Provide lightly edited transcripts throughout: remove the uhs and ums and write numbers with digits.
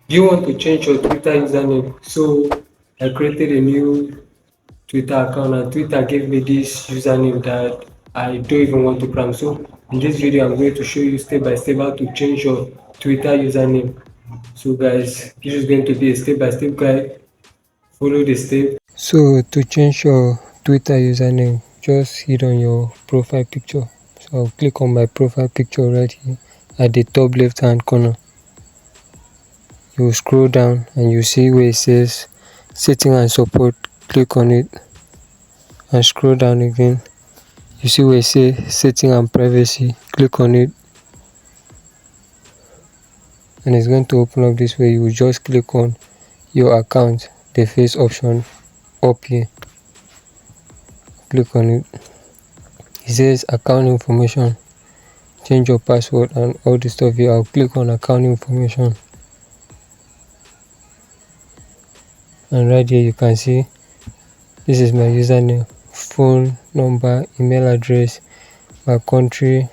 Do you want to change your Twitter username? So I created a new Twitter account and Twitter gave me this username that I don't even want to cram. So in this video, I'm going to show you step by step how to change your Twitter username. So guys, this is going to be a step by step guide. Follow the step. So to change your Twitter username, just hit on your profile picture. So I'll click on my profile picture right here at the top left hand corner. You scroll down and you see where it says setting and support. Click on it and scroll down again. You see where it says setting and privacy. Click on it and it's going to open up this way. You will just click on your account, the face option up here. Click on it. It says account information, change your password and all the stuff here. I'll click on account information and right here you can see this is my username, phone number, email address, my country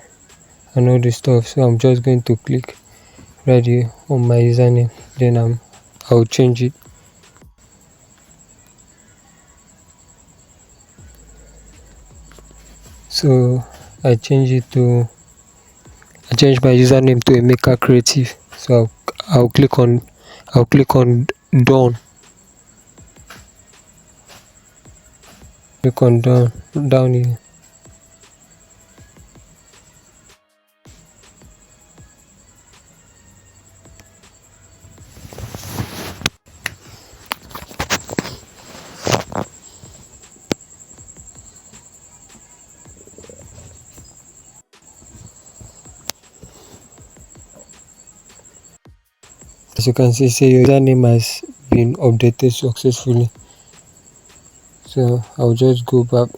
and all the stuff. So I'm just going to click right here on my username, then I'll change it. So I changed my username to Emeka Creative. So I'll click on done. Click on down here. As you can see, your username has been updated successfully. So I'll just go back.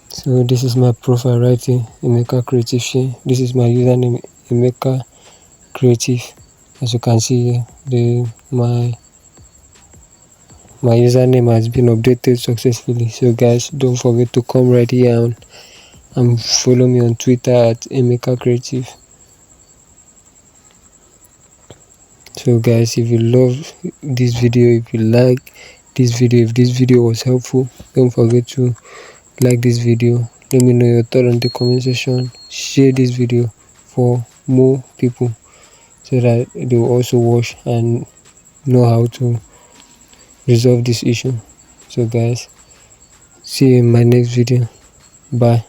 So this is my profile right here, Emeka Creative Share. This is my username, Emeka Creative. As you can see here, my username has been updated successfully. So guys, don't forget to come right here and follow me on Twitter at Emeka Creative. So guys, if you love this video, if you like this video, if this video was helpful, don't forget to like this video. Let me know your thought on the comment section. Share this video for more people so that they will also watch and know how to resolve this issue. So guys, see you in my next video. Bye.